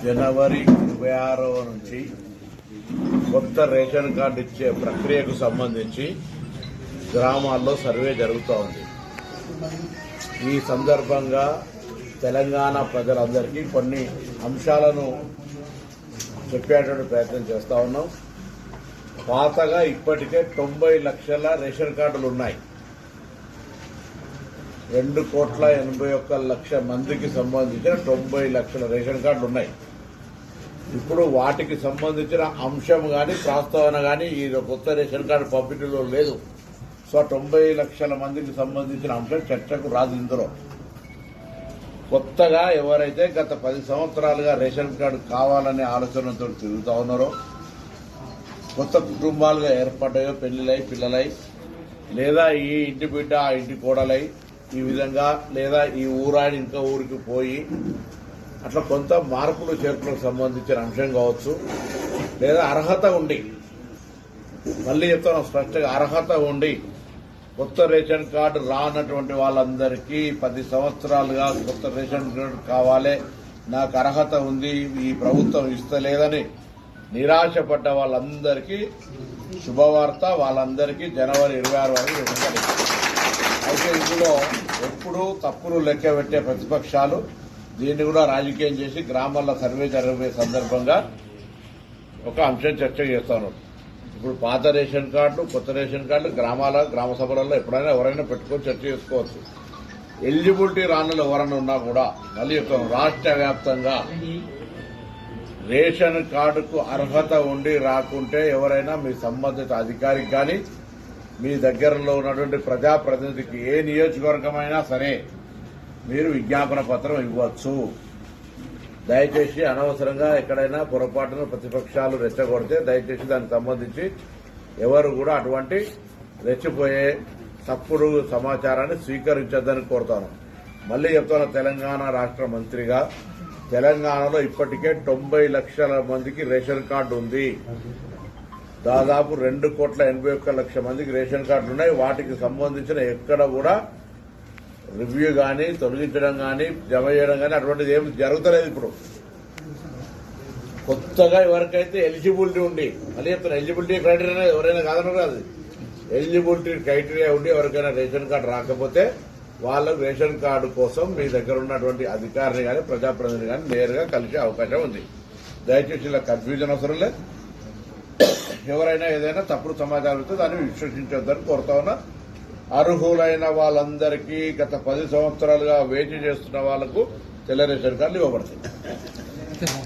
జనవరి 26వ నుంచి కొత్త ration card ఇచ్చే ప్రక్రియకు సంబంధించి గ్రామాల్లో సర్వే జరుగుతూ ఉంది. ఈ సందర్భంగా తెలంగాణ ప్రజలందరికీ కొన్ని అంశాలను చెప్పేటువంటి ప్రయత్నం చేస్తా ఉన్నాం. పాతగా ఇప్పటికే 90 లక్షల రేషన్ కార్డులు ఉన్నాయి. 2,81,00,000 మందికి సంబంధించిన 90 లక్షల రేషన్ కార్డులు ఉన్నాయి. ఇప్పుడు వాటికి సంబంధించిన అంశం కానీ ప్రస్తావన కానీ ఈ కొత్త రేషన్ కార్డు పంపిణీలో లేదు. సో 90 లక్షల మందికి సంబంధించిన అంశం చర్చకు రాదు. ఇందులో కొత్తగా ఎవరైతే గత 10 సంవత్సరాలుగా రేషన్ కార్డు కావాలనే ఆలోచనతో తిరుగుతూ ఉన్నారో, కొత్త కుటుంబాలుగా ఏర్పడ్డాయో, పెళ్లిలై పిల్లలై, లేదా ఈ ఇంటి బిడ్డ ఆ ఇంటి కోడలై, ఈ విధంగా లేదా ఈ ఊరాని ఇంకా ఊరికి పోయి అట్లా కొంత మార్పులు చేర్పులకు సంబంధించిన అంశం కావచ్చు, లేదా అర్హత ఉండి, మళ్లీ చెప్తాను స్పష్టంగా, అర్హత ఉండి కొత్త రేషన్ కార్డు రానటువంటి వాళ్ళందరికీ 10 సంవత్సరాలుగా కొత్త రేషన్ కార్డు కావాలి, నాకు అర్హత ఉంది, ఈ ప్రభుత్వం ఇస్తలేదని నిరాశపడ్డ వాళ్ళందరికీ శుభవార్త. వాళ్ళందరికీ జనవరి 26 వరకు ఇవ్వాలి. అయితే ఇందులో ఎప్పుడూ తప్పులు లెక్క పెట్టే ప్రతిపక్షాలు దీన్ని కూడా రాజకీయం చేసి గ్రామాల్లో సర్వే జరిగే సందర్భంగా ఒక అంశం చర్చ చేస్తాను. ఇప్పుడు పాత రేషన్ కార్డు, కొత్త రేషన్ కార్డు గ్రామ సభలలో ఎప్పుడైనా ఎవరైనా పెట్టుకొని చర్చ చేసుకోవచ్చు. ఎలిజిబిలిటీ రానులు ఎవరైనా ఉన్నా కూడా మళ్ళీ చెప్తాను, రాష్ట్ర వ్యాప్తంగా రేషన్ కార్డుకు అర్హత ఉండి రాకుంటే ఎవరైనా మీ సంబంధిత అధికారికి కానీ మీ దగ్గరలో ఉన్నటువంటి ప్రజాప్రతినిధికి ఏ నియోజకవర్గమైనా సరే మీరు విజ్ఞాపన పత్రం ఇవ్వచ్చు. దయచేసి అనవసరంగా ఎక్కడైనా పొరపాటున ప్రతిపక్షాలు రెచ్చగొడితే దయచేసి దానికి సంబంధించి ఎవరు కూడా అటువంటి రెచ్చిపోయే తప్పుడు సమాచారాన్ని స్వీకరించొద్దని కోరుతాను. మళ్లీ చెప్తాను, తెలంగాణ రాష్ట్ర మంత్రిగా తెలంగాణలో ఇప్పటికే 90 లక్షల మందికి రేషన్ కార్డు ఉంది. దాదాపు 2,81,00,000 మందికి రేషన్ కార్డులు ఉన్నాయి. వాటికి సంబంధించిన ఎక్కడ కూడా రివ్యూ కానీ, తొలగించడం కానీ, జమ చేయడం కానీ అటువంటిది ఏమి జరుగుతలేదు. ఇప్పుడు కొత్తగా ఎవరికైతే ఎలిజిబిలిటీ ఉండి, మళ్ళీ చెప్తున్నా, ఎలిజిబిలిటీ క్రైటీరియా ఎవరైనా కాదన్నారు కాదు, ఎలిజిబిలిటీ క్రైటీరియా ఉండి ఎవరికైనా రేషన్ కార్డు రాకపోతే వాళ్ళకు రేషన్ కార్డు కోసం మీ దగ్గర ఉన్నటువంటి అధికారిని కానీ ప్రజాప్రతినిధి కానీ నేరుగా కలిసే అవకాశం ఉంది. దయచేసి ఇలా కన్ఫ్యూజన్ అవసరం లేదు. ఎవరైనా ఏదైనా తప్పుడు సమాచారంతో దాన్ని విశ్వసించొద్దని కోరుతా ఉన్నా. అర్హులైన వాళ్ళందరికీ గత 10 సంవత్సరాలుగా వేచి చేస్తున్న వాళ్లకు తెల్ల రేషన్ కార్డులు ఇవ్వబడతాయి.